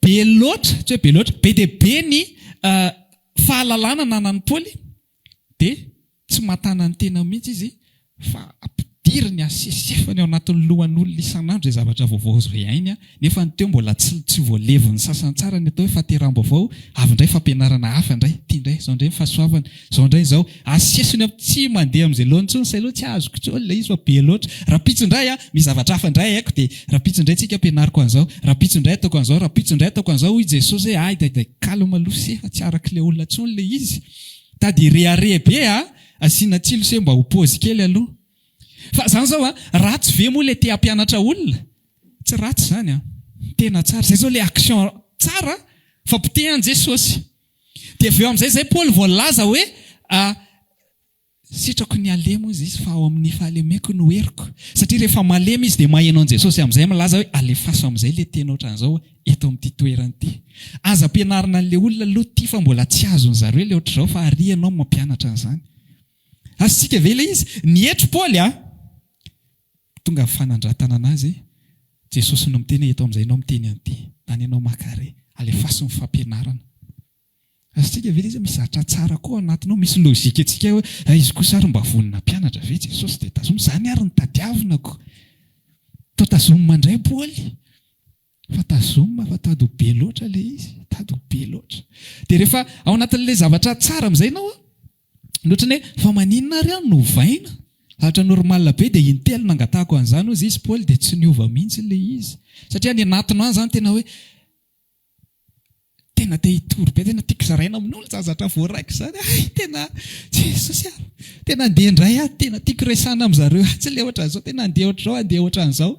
be loatra, tsy hoe be loatra, be dia be ny fahalalana nanan'ny Paoly dia tsy matana ny tena mihitsy izy fa ampidiry ny asesefany ao anatin'ny lohan'olona isan'andro izay zavatra vaovao izay hainy nefa ny teo mbola tsy voalevo ny sasany tsara ny atao hoe fahateram-baovao avy indray fampianarana hafa indray ity indray izao indray fahasoavana izao indray izao asesony tsy mandeha amin'izay lohany intsony say aloha tsy azoko intsony ilay izy fa be loatra raha pitso indray misy zavatra hafa indray haiko dia raha pitso indray tsika ampianariko an'izao raha pitso indray ataoko an'izao raha pitso indray ataoko an'izao hoy Jesosy hoe day kalma aloha sefa tsy araka ilay olona intsony ilay izy tady reare be asiana tsilo se mba ho pôzy kely aloha. Fa izany izao ratsy ve moa ilay te hampianatra olona? Tsy ratsy izany tena tsara. Izay izao ilay action tsara fampitehan'i Jesosy. Dia avy eo amin'izay izay Paoly voalaza hoe sitrako ny alemo izy fa ao amin'ny fahalemeko no heriko. Satria rehefa malemy izy dia mahaino an'i Jesosy amin'izay malaza hoe alefaso amin'izay ilay tena ohatran'izao eto amin'ity toerana ity. Aza ampianarina an'ilay olona aloha ity fa mbola tsy azony zareo ilay ohatr'izao fa ary ianao mampianatra an'izany. Asika ve ilay izy nihetro Paoly tonga fanandratana anazy Jesosy no miteny eto amin'izay ianao miteny an'ity any ianao makare alefaso ny fampianarana. Asika ve ilay izy misy zatra tsara koa anatinao misy lôjika antsika hoe izy koa sary mba vonina mpianatra ve Jesosy dia tazoma izany ary ny tadiavinako. Tao tazoma mandray Paoly fa tazoma fa tady ho be loatra ilay izy tady ho be loatra. Dia rehefa ao anatin'ilay zavatra tsara amin'izay ianao ohatrany hoe fa maninona ary no hovaina zavatra normal be dia intelo nangatahako an'izany ozy izy Paoly dia tsy niova mihitsy ilay izy satria ny anatiny any izany tena hoe tena te hitory be tena tiako zaraina amin'olona zatra voaraiko izany tena Jesosy tena andeha indray tena tiako resana amin'izareo tsy ilay ohatran'izao tena andeha ohatran'izao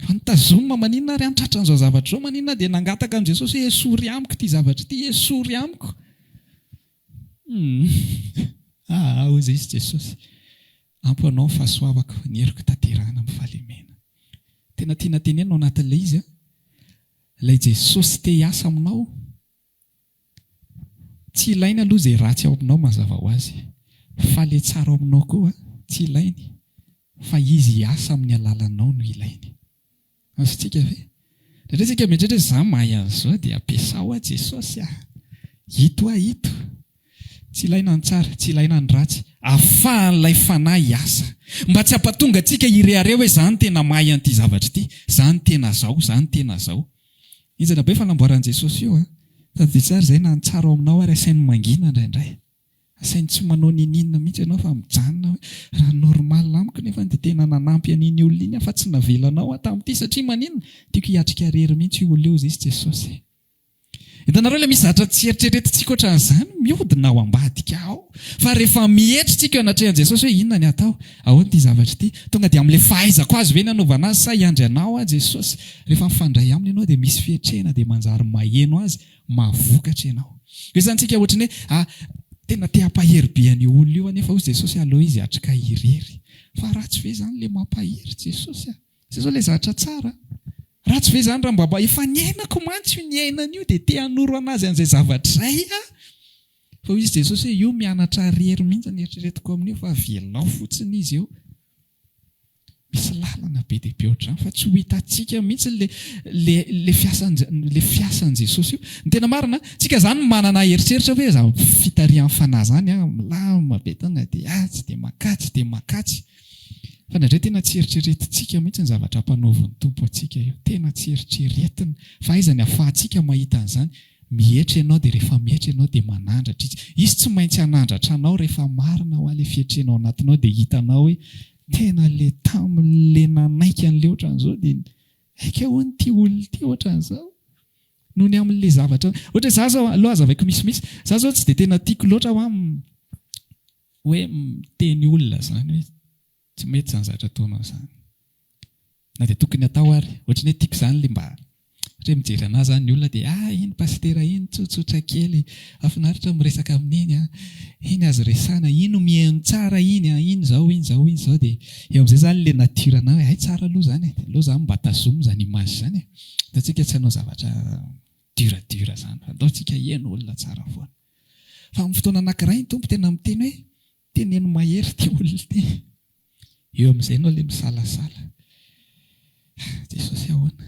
fa nitazoma maninona ary antratran'izao zavatra izao maninona dia nangataka amin'i Jesosy hoe esory amiko ity zavatra ity esory amiko. Ozy izy Jesosy ampy anao ny fahasoavako ny heriko tanterahana amin'ny fahalemena. Tena tiana tenenina ao anatin'ilay izy ilay Jesosy te hiasa aminao tsy ilainy aloha izay ratsy ao aminao mazava ho azy fa ilay tsara ao aminao koa tsy ilainy fa izy hiasa amin'ny alalanao no ilainy. Azontsika ve? Satria tsika mieritreritra za mahay an'izao dia ampiasao a Jesosy hito hito. Tsy ilaina ny tsara, tsy ilaina ny ratsy. Ahafahan'ilay fanahy hiasa. Mba tsy hampatonga antsika irehareo hoe izany tena mahay an'ity zavatra ity, izany tena zao, izany tena zao. Izana be fanamboaran'i Jesosy io sady dia tsara izay na ny tsara ao aminao ary asainy mangina indraindray. Asainy tsy manao ninina mihitsy ianao fa mijanona hoe raha normal amiko nefa dia tena nanampy an'iny olona iny fa tsy navelanao tamin'ity satria maninona tiako hiatrika rery mihitsy io olona io izy Jesosy. Hitanareo ilay misy zavatra tsy eritreretintsika ohatran'izany mihodina ao ambadika ao. Fa rehefa mihetritsika eo anatrehan'i Jesosy hoe inona ny atao? Ahoana ity zavatra ity? Tonga dia amin'ilay fahaizako azy ve ny anaovana azy sa hiandry anao a Jesosy? Rehefa mifandray aminy ianao dia misy fiatrehana dia manjary maheno azy, mahavokatra ianao. Izany tsika ohatrany hoe tena te hampahery be an'io olona io anefa hozy Jesosy aloha izy hatrika hirery. Fa ratsy ve izany ilay mampahery Jesosy? Zao ilay zavatra tsara. Ratsy ve izany raha mba efa niainako mantsy io niainana io dia te hanoro anazy an'izay zavatra izay fa hoy izy Jesosy hoe io mianatra rery mihitsy ny eritreretiko amin'io fa velao fotsiny izy io. Misy lalana be dia be ohatr'izany fa tsy ho hitantsika mihitsy le fiasan'i Jesosy io. Ny tena marina, tsika izany manana eritreritra hoe za fitarihan'ny fanahy izany milama be tonga dia tsy dia makatsy. Fa nandray tena tsy eritreretintsika mihitsy ny zavatra ampanaovan'ny tompo antsika io. Tena tsy eritreretina. Fa iza ny ahafahantsika mahita an'izany. Mihetra ianao dia rehefa mihetra ianao dia manandratra izy. Izy tsy maintsy hanandratra anao rehefa marina ho ilay fihetrenao anatinao dia hitanao hoe tena le tamin'le nanaiky an'ilay ohatran'izao dia aika hono ity olona ity ohatran'izao. Noho ny amin'ilay zavatra. Ohatra za zao aloha azavaiko misimisy. Za zao tsy dia tena tiako loatra hoe miteny olona izany hoe tsy mety izany zavatra ataonao izany. Na dia tokony atao ary. Ohatrany hoe tiako izany ilay mba hoe mijery anazy izany ny olona dia iny pastera iny tsotsotra kely afinaritra miresaka amin'iny iny azo resana iny mihaino tsara iny zao dia eo amin'izay izany ilay natiorana hoe tsara aloha izany aloha izany mba tazomo izany imazy izany fa tsika tsy hanao zavatra dura izany fa ataontsika hihaino olona tsara foana. Fa amin'ny fotoana anankiray ny tompo tena miteny hoe teneno mahery ity olona ity. Eo amin'izay ianao ilay misalasala. Jesosy ahoana?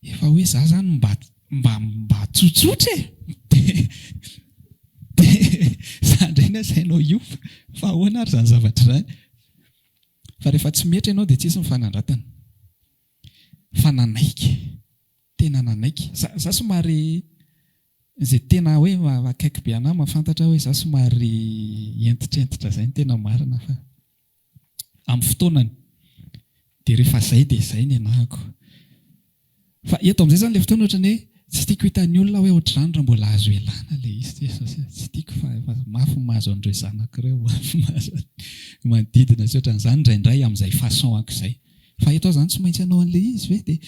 Efa hoe za zany mba tsotsotra za indray ny asainao io fa ahoana ary izany zavatra izany. Fa rehefa tsy mihetra ianao dia tsisy mifanandratana. Fa nanaiky. Tena nanaiky. Za somary izay tena hoe akaiky be anahy mahafantatra hoe za somary entitrentitra izay ny tena marina fa amin'ny fotoanany dia rehefa izay ny anahako. Fa eto amin'izay izany ilay fotoana ohatrany hoe tsy tiako hitan'ny olona hoe ohatr'izany raha mbola azo ialana ilay izy Jesosy. Tsy tiako fa mafy mahazo an'ireo zanak'ireo mafy mahazo manodidina sy ohatran'izany indraindray amin'izay façon an'izay. Fa eto aho izany tsy maintsy hanao an'ilay izy ve dia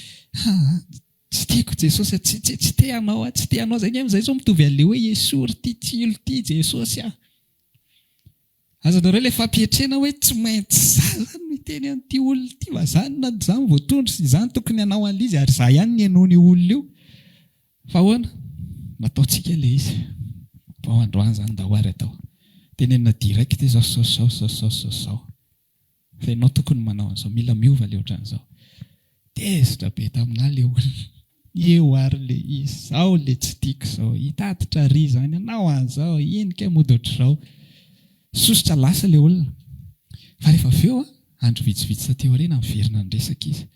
tsy tiako Jesosy tsy te hanao izay ny amin'izay zao mitovy an'ilay hoe esory ity tsilo ity Jesosy azanareo ilay fampihetrena hoe tsy maintsy zany miteny an'ity olona ity fa izany na izany voatondro sy izany tokony hanao an'ilay izy ary za ihany ny henoany olona io. Fa ahoana? Nataontsika ilay izy. Ao androany izany dahoary atao. Tenenina direct zao. Fa ianao tokony manao an'izao, mila miova ilay ohatran'izao. Tezitra be taminahy ilay olona. Eo ary ilay izy, izao ilay tsy tiako izao, hitatitra ry izany, anao an'izao, iny ka mody ohatr'izao. Sosotra lasa ilay olona. Fa rehefa avy eo andro vitsivitsy teo aoriana miverina ny resaka izy.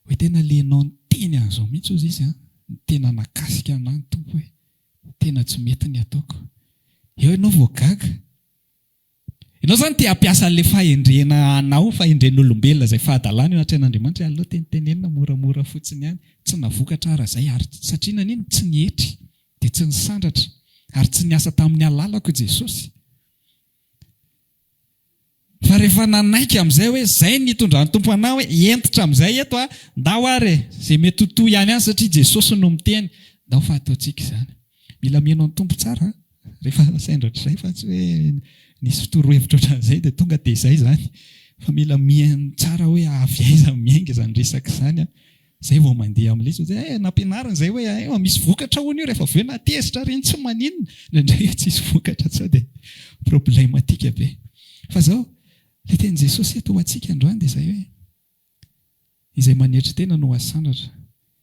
Hoe tena lenao ny teny an'izao mihitsy ozy izy ny tena nakasika anahy ny tompo hoe tena tsy mety ny ataoko. Eo ianao voagaga. Ianao izany te hampiasa an'ilay fahendrena anao, fahendren'olombelona izay fahadalana eo anatrehan'Andriamanitra aloha tenitenenina moramora fotsiny ihany. Tsy navokatra ara izay ary satria nanino tsy nihetry dia tsy nisandratra ary tsy niasa tamin'ny alalako Jesosy. Fa rehefa nanaiky amin'izay hoe izay nitondran'ny tompo anao hoe entitra amin'izay eto ndao ary izay mety ho toy ihany satria Jesosy no miteny. Ndao fa ataontsika izany. Mila mihaino ny tompo tsara rehefa sandratra izay fa tsy hoe nisy torohevitra ohatran'izay dia tonga dia izay izany. Fa mila mihaino tsara hoe avy aiza miainga izany resaka izany izay vao mandeha amin'ilay izy nampianarina izay hoe misy vokatra hono io rehefa avy eo natezitra reny tsy maninona indraindray tsisy vokatra sao dia problematika be. Fa izao ilay teny Jesosy eto ho antsika androany dia izay hoe izay manetry tena no asandratra,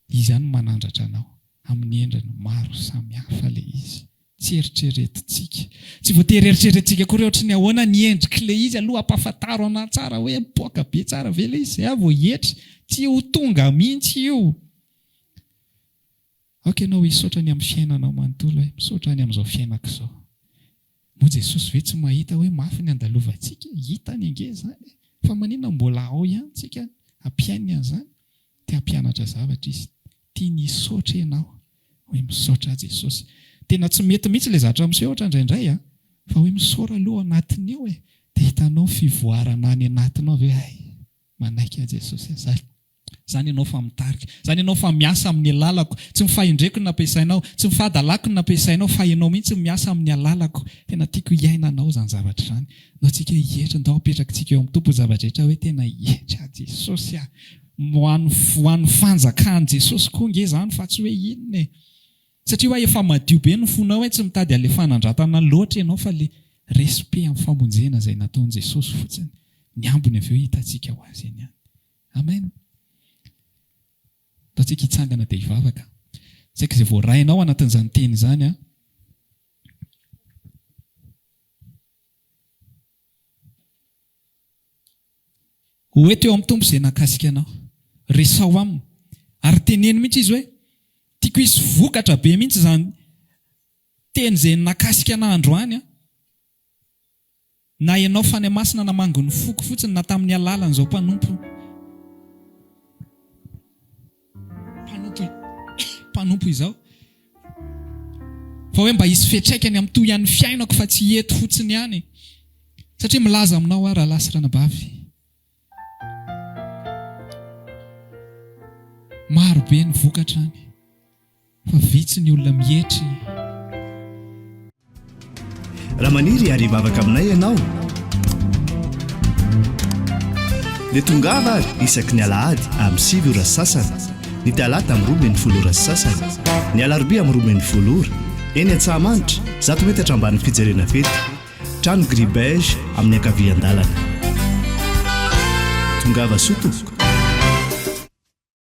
izy ihany manandratra anao amin'ny endriny maro samihafa le izy. Tsy eritreretintsika. Tsy voatery eritreretintsika koa ohatra ny ahoana ny endrik'ilay izy aloha ampafantaro anazy tsara hoe mipoaka be tsara ve ilay izy vao hetra. Tsy ho tonga mihitsy io. Anao hisaotra ny amin'ny fiainanao manontolo hoe misaotra ny amin'izao fiainako izao. Moa Jesosy ve tsy mahita hoe mafy ny andalovantsika? Hitany ange izany. Fa maninona mbola ao ihany tsika hampiainy an'izany? Tia hampianatra zavatra izy. Tia ny hisaotra ianao hoe misaotra Jesosy. Tena tsy mety mihitsy ilay zavatra miseho ohatra indraindray fa hoe misaora aloha anatiny eo dia hitanao fivoarana any anatinao ve manaiky Jesosy zany ianao fa mitarika, zany ianao fa miasa amin'ny alalako, tsy mifaindreko ny nampiasainao, tsy mifadalako ny nampiasainao fa ianao mihitsy miasa amin'ny alalako. Tena tiako hiainanao zany zavatra zany. Ndao tsika hihetra, ndao apetrakantsika eo amin'ny tompo zavatra rehetra hoe tena hihetra Jesosy ho an'ny fanjakany Jesosy koa nge zany fa tsy hoe inona e. Satria hoe efa madio be ny fonao hoe tsy mitady ale fanandratana loatra ianao fa le respect amin'ny famonjena izay nataon'i Jesosy fotsiny. Ny ambiny avy eo hitantsika ho azy eny ihany. Amen. Ataontsika hitsangana dia hivavaka. Saika izay voarainao anatin'izany teny izany hoeto eo amin'ny tompo izay nakasika anao. Resao aminy. Ary teneny mihitsy izy hoe tiako hisy vokatra be mihitsy izany teny izay nakasika anao androany na ianao fany masina namango ny foko fotsiny na tamin'ny alalan'izao mpanompo izao. Fa hoe mba hisy fiantraikany amin'ny toy ihany fiainako fa tsy eto fotsiny ihany. Satria milaza aminao raha lasy ranabavy. Maro be ny vokatra any. Fa vitsy ny olona mihetry. Raha maniry ary hivavaka aminay ianao dia tongava ary isaky ny alahady amin'ny 7 ora sasany, ny talata amin'ny 12 ora sasany, ny alarobia amin'ny 12 ora. Eny Antsahamanitra 100 metatra ambany fijerena fety, trano Gribege amin'ny ankavian-dalana. Tongava soa tompoko.